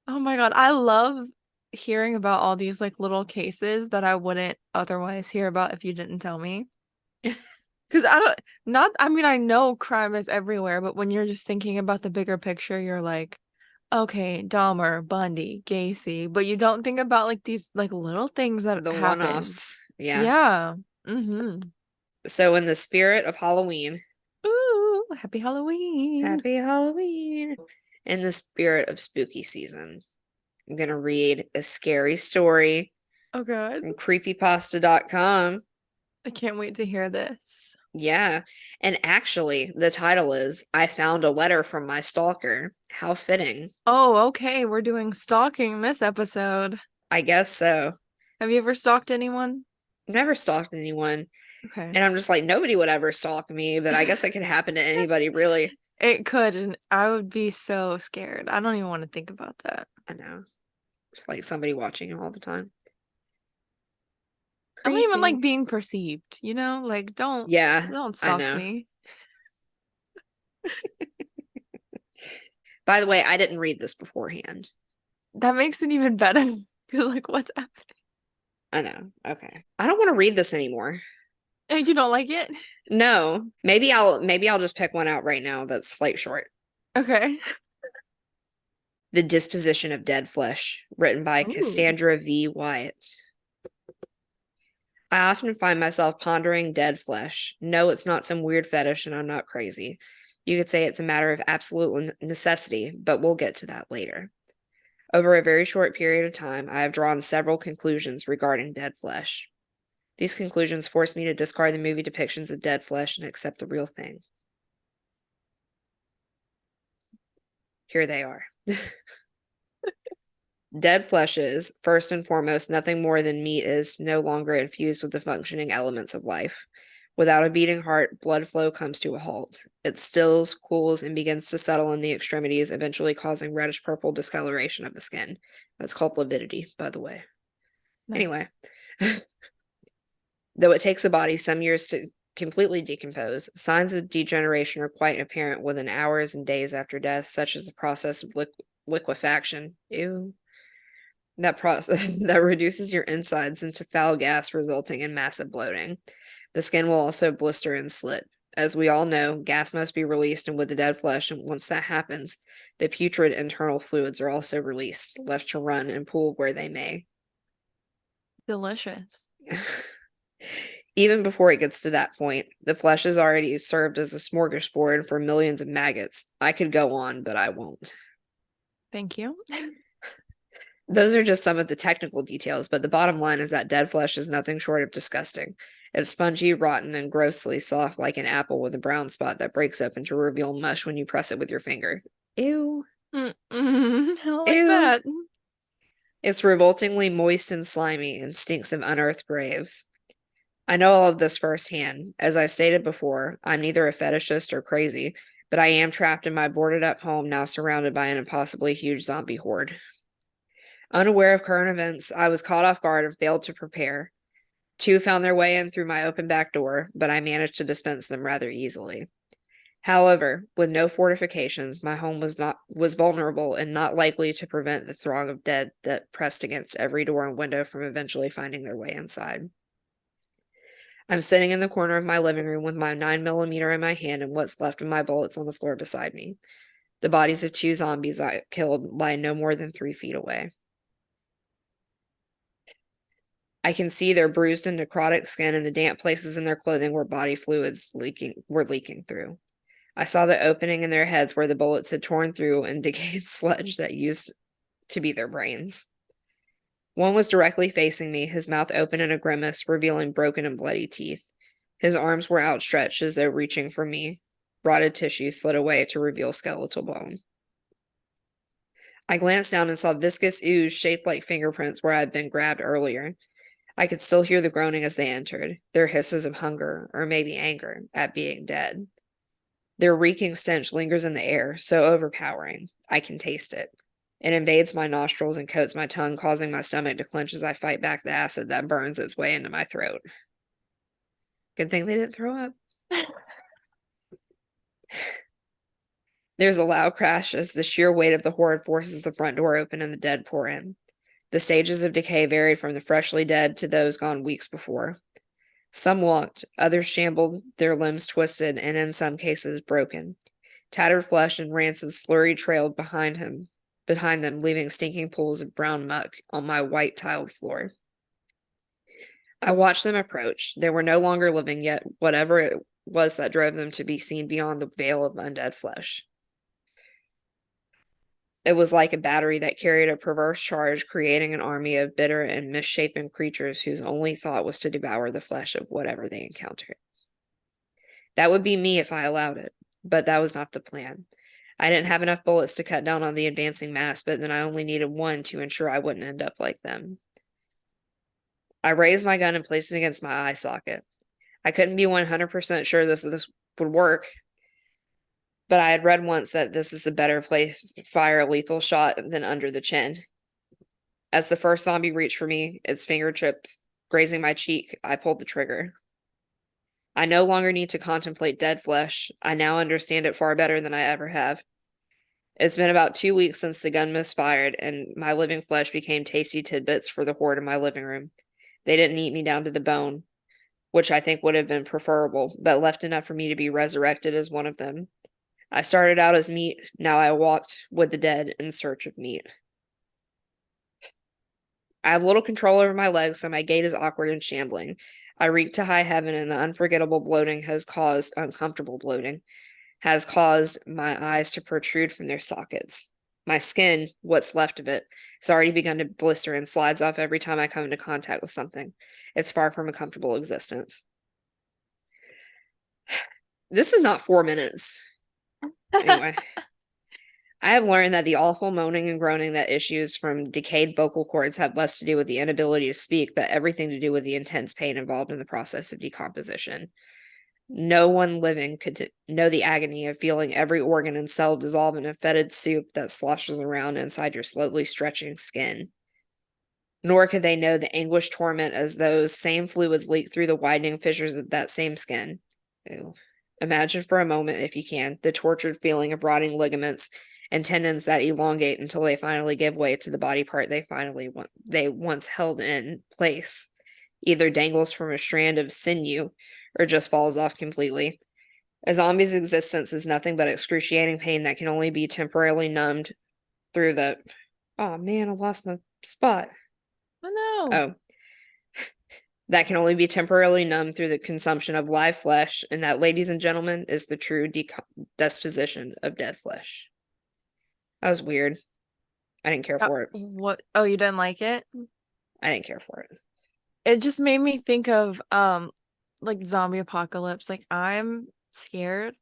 Speaker 2: Oh my God. I love hearing about all these like little cases that I wouldn't otherwise hear about if you didn't tell me. Because I don't, not, I mean, I know crime is everywhere, but when you're just thinking about the bigger picture, you're like, okay, Dahmer, Bundy, Gacy, but you don't think about like these like little things that
Speaker 1: The
Speaker 2: happen.
Speaker 1: one-offs. Yeah.
Speaker 2: Yeah. Mm-hmm.
Speaker 1: So in the spirit of Halloween,
Speaker 2: Ooh, happy Halloween.
Speaker 1: happy Halloween. In the spirit of spooky season, I'm gonna read a scary story
Speaker 2: Oh God.
Speaker 1: from creepypasta.com.
Speaker 2: I can't wait to hear this.
Speaker 1: Yeah. And actually, the title is I Found a Letter from My Stalker. How fitting.
Speaker 2: Oh, okay. We're doing stalking this episode.
Speaker 1: I guess so.
Speaker 2: Have you ever stalked anyone?
Speaker 1: I've never stalked anyone.
Speaker 2: Okay.
Speaker 1: And I'm just like, nobody would ever stalk me, but I guess it could happen to anybody, really.
Speaker 2: It could, and I would be so scared. I don't even want to think about that.
Speaker 1: I know. It's like somebody watching you all the time.
Speaker 2: I don't even like
Speaker 1: Creepy.
Speaker 2: being perceived, you know? Like
Speaker 1: Yeah,
Speaker 2: don't
Speaker 1: I
Speaker 2: stalk
Speaker 1: know.
Speaker 2: me.
Speaker 1: By the way, I didn't read this beforehand.
Speaker 2: That makes it even better. You're like, what's happening?
Speaker 1: I know. Okay. I don't want to read this anymore.
Speaker 2: You don't like it?
Speaker 1: No. Maybe I'll just pick one out right now that's like short.
Speaker 2: Okay.
Speaker 1: The Disposition of Dead Flesh, written by
Speaker 2: Ooh.
Speaker 1: Cassandra V. Wyatt. I often find myself pondering dead flesh. No, it's not some weird fetish, and I'm not crazy. You could say it's a matter of absolute necessity, but we'll get to that later. Over a very short period of time, I have drawn several conclusions regarding dead flesh. These conclusions force me to discard the movie depictions of dead flesh and accept the real thing. Here they are. Dead flesh is, first and foremost, nothing more than meat is no longer infused with the functioning elements of life. Without a beating heart, blood flow comes to a halt. It stills, cools, and begins to settle in the extremities, eventually causing reddish purple discoloration of the skin. That's called lividity, by the way. Anyway,
Speaker 2: Nice.
Speaker 1: though it takes a body some years to completely decompose, signs of degeneration are quite apparent within hours and days after death, such as the process of liquefaction. Ew. That process that reduces your insides into foul gas, resulting in massive bloating. The skin will also blister and slit. As we all know, gas must be released, and with the dead flesh, and once that happens, the putrid internal fluids are also released, left to run and pool where they may.
Speaker 2: Delicious.
Speaker 1: Even before it gets to that point, the flesh is already served as a smorgasbord for millions of maggots. I could go on, but I won't.
Speaker 2: Thank you.
Speaker 1: Those are just some of the technical details, but the bottom line is that dead flesh is nothing short of disgusting. It's spongy, rotten, and grossly soft like an apple with a brown spot that breaks open to reveal mush when you press it with your finger. Ew.
Speaker 2: I don't like
Speaker 1: Ew.
Speaker 2: that.
Speaker 1: It's revoltingly moist and slimy and stinks of unearthed graves. I know all of this firsthand. As I stated before, I'm neither a fetishist or crazy, but I am trapped in my boarded up home now surrounded by an impossibly huge zombie horde. Unaware of current events, I was caught off guard and failed to prepare. Two found their way in through my open back door, but I managed to dispense them rather easily. However, with no fortifications, my home was vulnerable and not likely to prevent the throng of dead that pressed against every door and window from eventually finding their way inside. I'm sitting in the corner of my living room with my 9mm in my hand and what's left of my bullets on the floor beside me. The bodies of two zombies I killed lie no more than 3 feet away. I can see their bruised and necrotic skin and the damp places in their clothing where body fluids were leaking through. I saw the opening in their heads where the bullets had torn through and decayed sludge that used to be their brains. One was directly facing me, his mouth open in a grimace, revealing broken and bloody teeth. His arms were outstretched as though reaching for me. Rotted tissue slid away to reveal skeletal bone. I glanced down and saw viscous ooze shaped like fingerprints where I had been grabbed earlier. I could still hear the groaning as they entered, their hisses of hunger, or maybe anger, at being dead. Their reeking stench lingers in the air, so overpowering. I can taste it. It invades my nostrils and coats my tongue, causing my stomach to clench as I fight back the acid that burns its way into my throat. Good thing they didn't throw up. There's a loud crash as the sheer weight of the horde forces the front door open and the dead pour in. The stages of decay vary from the freshly dead to those gone weeks before. Some walked, others shambled, their limbs twisted, and in some cases broken. Tattered flesh and rancid slurry trailed behind them, leaving stinking pools of brown muck on my white tiled floor. I watched them approach. They were no longer living yet, whatever it was that drove them to be seen beyond the veil of undead flesh. It was like a battery that carried a perverse charge, creating an army of bitter and misshapen creatures whose only thought was to devour the flesh of whatever they encountered. That would be me if I allowed it, but that was not the plan. I didn't have enough bullets to cut down on the advancing mass, but then I only needed one to ensure I wouldn't end up like them. I raised my gun and placed it against my eye socket. I couldn't be 100% sure this would work, but I had read once that this is a better place to fire a lethal shot than under the chin. As the first zombie reached for me, its fingertips grazing my cheek, I pulled the trigger. I no longer need to contemplate dead flesh. I now understand it far better than I ever have. It's been about 2 weeks since the gun misfired, and my living flesh became tasty tidbits for the horde in my living room. They didn't eat me down to the bone, which I think would have been preferable, but left enough for me to be resurrected as one of them. I started out as meat, now I walked with the dead in search of meat. I have little control over my legs, so my gait is awkward and shambling. I reek to high heaven, and the unforgettable bloating has caused uncomfortable bloating, has caused my eyes to protrude from their sockets. My skin, what's left of it, has already begun to blister and slides off every time I come into contact with something. It's far from a comfortable existence. This is not 4 minutes. Anyway, I have learned that the awful moaning and groaning that issues from decayed vocal cords have less to do with the inability to speak, but everything to do with the intense pain involved in the process of decomposition. No one living could know the agony of feeling every organ and cell dissolve in a fetid soup that sloshes around inside your slowly stretching skin. Nor could they know the anguish torment as those same fluids leak through the widening fissures of that same skin. Ew. Imagine for a moment, if you can, the tortured feeling of rotting ligaments and tendons that elongate until they finally give way to the body part they once held in place, either dangles from a strand of sinew or just falls off completely. A zombie's existence is nothing but excruciating pain that can only be temporarily numbed through the. Oh man, I lost my spot.
Speaker 2: Oh no.
Speaker 1: Oh, that can only be temporarily numbed through the consumption of live flesh, and that, ladies and gentlemen, is the true disposition of dead flesh. That was weird. I didn't care for it.
Speaker 2: What? Oh, you didn't like it?
Speaker 1: I didn't care for it.
Speaker 2: It just made me think of like zombie apocalypse. Like I'm scared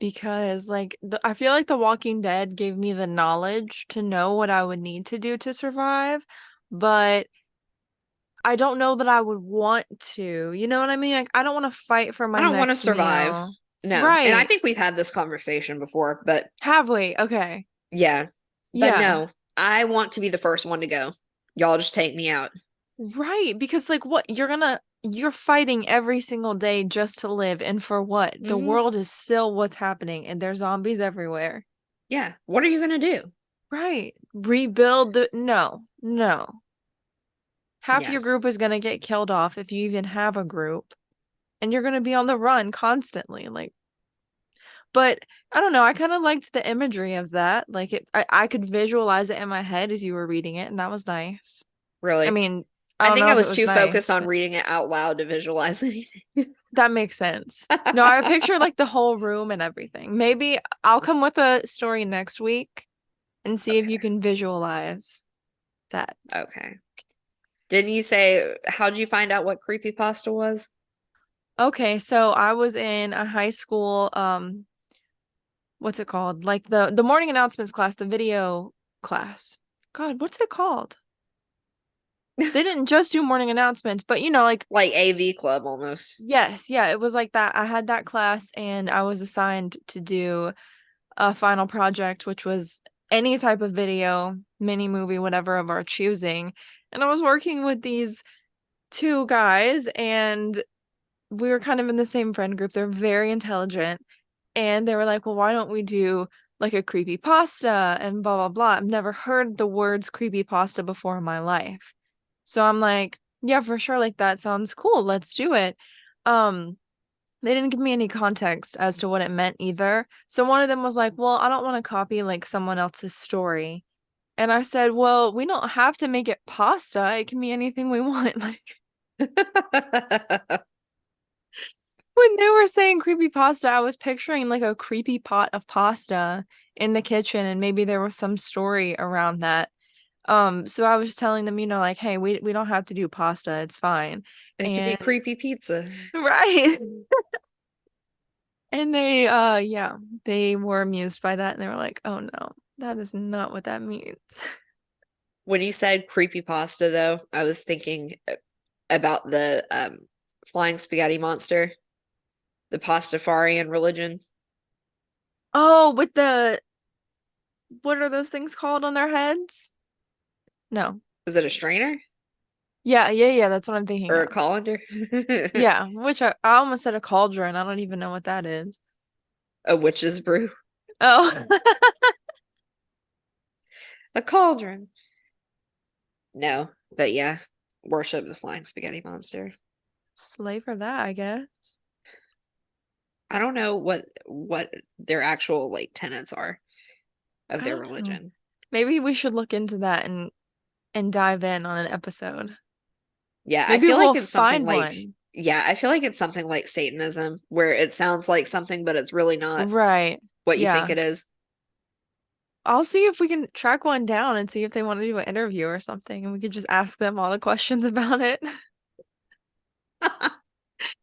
Speaker 2: because like I feel like The Walking Dead gave me the knowledge to know what I would need to do to survive, but I don't know that I would want to. You know what I mean? Like I don't want to fight for
Speaker 1: I
Speaker 2: my
Speaker 1: don't want to
Speaker 2: next
Speaker 1: survive.
Speaker 2: meal.
Speaker 1: No. And I
Speaker 2: Right.
Speaker 1: think we've had this conversation before, but
Speaker 2: Have we? Okay.
Speaker 1: yeah. But
Speaker 2: Yeah.
Speaker 1: no, I want to be the first one to go. Y'all just take me out.
Speaker 2: Right, because like what you're fighting every single day just to live, and for what? The
Speaker 1: Hmm.
Speaker 2: world is still what's happening, and there's zombies everywhere.
Speaker 1: Yeah. What are you going to do?
Speaker 2: Right. No, no. Half
Speaker 1: Yeah.
Speaker 2: your group is gonna get killed off if you even have a group, and you're gonna be on the run constantly. Like, but I don't know, I kind of liked the imagery of that. Like I could visualize it in my head as you were reading it, and that was nice. I
Speaker 1: Really.
Speaker 2: mean, I
Speaker 1: I
Speaker 2: don't
Speaker 1: think
Speaker 2: know
Speaker 1: I
Speaker 2: if it
Speaker 1: was
Speaker 2: was
Speaker 1: too focused
Speaker 2: nice,
Speaker 1: on
Speaker 2: but
Speaker 1: reading it out loud to visualize anything.
Speaker 2: that makes sense. No, I picture like the whole room and everything. Maybe I'll come with a story next week and see if you
Speaker 1: Okay.
Speaker 2: can visualize that.
Speaker 1: Okay. Didn't you say, how'd you find out what creepypasta was?
Speaker 2: Okay, so I was in a high school, what's it called? Like the morning announcements class, the video class. God, what's it called? They didn't just do morning announcements, but like
Speaker 1: Like AV Club almost.
Speaker 2: yes, yeah, it was like that. I had that class and I was assigned to do a final project, which was any type of video, mini movie, whatever of our choosing. And I was working with these two guys, and we were kind of in the same friend group. They're very intelligent. And they were like, well, why don't we do like a creepy pasta and blah blah blah. I've never heard the words creepy pasta before in my life. So I'm like, yeah, for sure, like that sounds cool. Let's do it. Um, they didn't give me any context as to what it meant either. So one of them was like, well, I don't want to copy like someone else's story. And I said, well, we don't have to make it pasta. It can be anything we want. Like when they were saying creepy pasta, I was picturing like a creepy pot of pasta in the kitchen, and maybe there was some story around that. So I was telling them, like, hey, we don't have to do pasta, it's fine.
Speaker 1: It could be
Speaker 2: And
Speaker 1: creepy pizza.
Speaker 2: right. And yeah, they were amused by that and they were like, oh no, that is not what that means.
Speaker 1: When you said creepy pasta, though, I was thinking about the flying spaghetti monster, the Pastafarian religion.
Speaker 2: Oh, with what are those things called on their heads? No.
Speaker 1: Is it a strainer
Speaker 2: Yeah, that's what I'm thinking
Speaker 1: or a
Speaker 2: of.
Speaker 1: colander?
Speaker 2: Yeah, which I almost said a cauldron. I don't even know what that is.
Speaker 1: A witch's brew.
Speaker 2: Oh,
Speaker 1: A cauldron. No, but yeah, worship the flying spaghetti monster.
Speaker 2: slay for that, I guess.
Speaker 1: I don't know what their actual like tenets are of
Speaker 2: I
Speaker 1: their
Speaker 2: don't know.
Speaker 1: religion.
Speaker 2: Maybe we should look into that and dive in on an episode.
Speaker 1: Yeah, I
Speaker 2: Maybe
Speaker 1: feel like
Speaker 2: we'll
Speaker 1: it's something
Speaker 2: find
Speaker 1: like
Speaker 2: one.
Speaker 1: yeah, I feel like it's something like Satanism, where it sounds like something, but it's really not
Speaker 2: Right.
Speaker 1: what you think
Speaker 2: Yeah.
Speaker 1: it is.
Speaker 2: I'll see if we can track one down and see if they want to do an interview or something, and we could just ask them all the questions about it.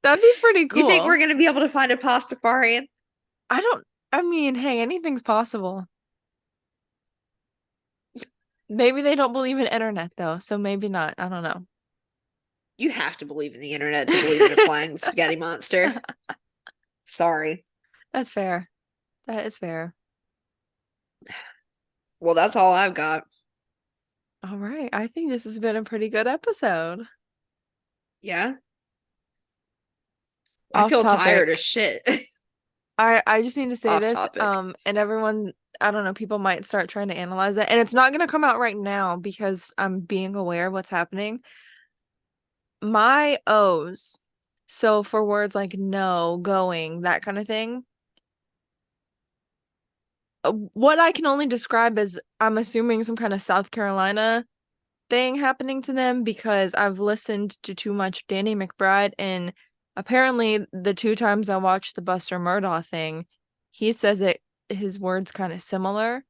Speaker 2: That'd be pretty
Speaker 1: You think we're
Speaker 2: cool.
Speaker 1: gonna be able to find a Pastafarian?
Speaker 2: I don't, I mean, hey, anything's possible. Maybe they don't believe in internet though, so maybe not. I don't know.
Speaker 1: You have to believe in the internet to believe in a flying spaghetti monster. Sorry.
Speaker 2: That's fair. That is fair.
Speaker 1: Well, that's all I've got.
Speaker 2: All right. I think this has been a pretty good episode.
Speaker 1: Yeah. I
Speaker 2: Off
Speaker 1: feel tired
Speaker 2: topic.
Speaker 1: as shit.
Speaker 2: I just need to say
Speaker 1: Off
Speaker 2: this,
Speaker 1: topic.
Speaker 2: and everyone, I don't know, people might start trying to analyze it, and it's not gonna come out right now because I'm being aware of what's happening. My O's, so for words like no, going, that kind of thing, what I can only describe as I'm assuming some kind of South Carolina thing happening to them because I've listened to too much Danny McBride, and apparently the two times I watched the Buster Murdaugh thing, he says it his words kind of similar.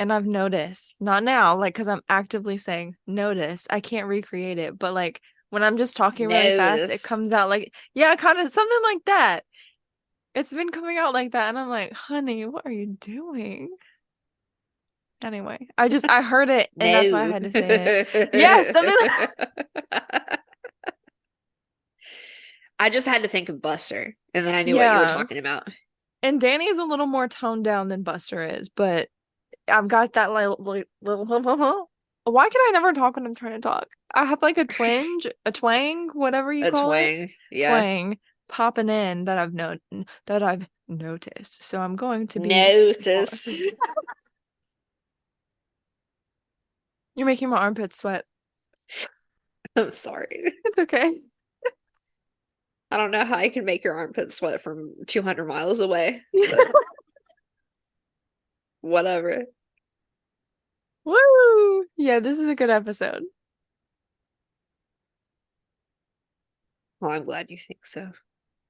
Speaker 2: And I've noticed, not now, like because I'm actively saying noticed. I can't recreate it, but like when I'm just talking really fast, it
Speaker 1: Notice.
Speaker 2: comes out like, yeah, kind of something like that. It's been coming out like that, and I'm like, honey, what are you doing? Anyway, I heard it, and that's why I
Speaker 1: No.
Speaker 2: had to say it. Yeah, something like
Speaker 1: I just had to think of Buster, and then I knew what you were
Speaker 2: yeah.
Speaker 1: talking about.
Speaker 2: And Danny is a little more toned down than Buster is, but I've got that little why can I never talk when I'm trying to talk? I have like a twinge, a twang, whatever you
Speaker 1: A
Speaker 2: call it,
Speaker 1: twang. Yeah.
Speaker 2: twang popping in that I've noticed. So I'm going to be more.
Speaker 1: Notice.
Speaker 2: You're making my armpits sweat.
Speaker 1: I'm sorry.
Speaker 2: It's okay.
Speaker 1: I don't know how I can make your armpit sweat from 200 miles away, but whatever.
Speaker 2: Woo! Yeah, this is a good episode.
Speaker 1: Well, I'm glad you think so.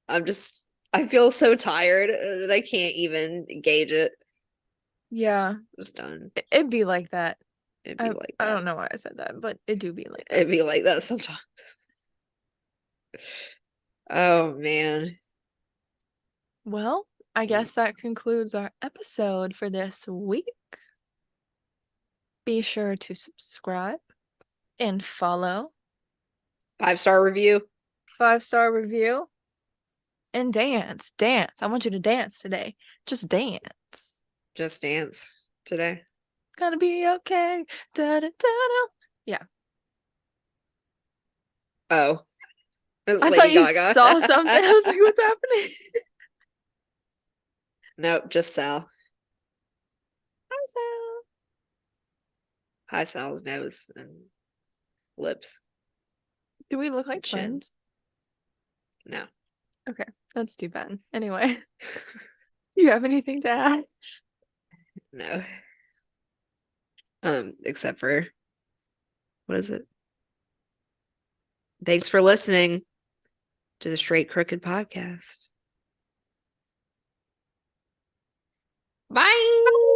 Speaker 1: I feel so tired that I can't even gauge it.
Speaker 2: Yeah,
Speaker 1: It's done.
Speaker 2: it'd be like that.
Speaker 1: It'd be
Speaker 2: I
Speaker 1: like
Speaker 2: I
Speaker 1: that.
Speaker 2: don't know why I said that, but it do be like that.
Speaker 1: It'd be like that sometimes. Oh man.
Speaker 2: Well, I guess that concludes our episode for this week. Be sure to subscribe and follow.
Speaker 1: 5-star review.
Speaker 2: 5-star review and dance. Dance. I want you to dance today. Just dance.
Speaker 1: Just Dance today.
Speaker 2: Gonna be okay. Da, da, da, da. Yeah.
Speaker 1: Oh,
Speaker 2: I thought
Speaker 1: Lady
Speaker 2: you
Speaker 1: Gaga.
Speaker 2: saw something. I was like, what's happening?
Speaker 1: Nope, just Sal. Hi Sal's nose and lips,
Speaker 2: Do we look like
Speaker 1: chin.
Speaker 2: twins?
Speaker 1: No.
Speaker 2: Okay, that's too bad. Anyway, do you have anything to add?
Speaker 1: No. Except for what is it? Thanks for listening to the Straight Crooked Podcast. Bye.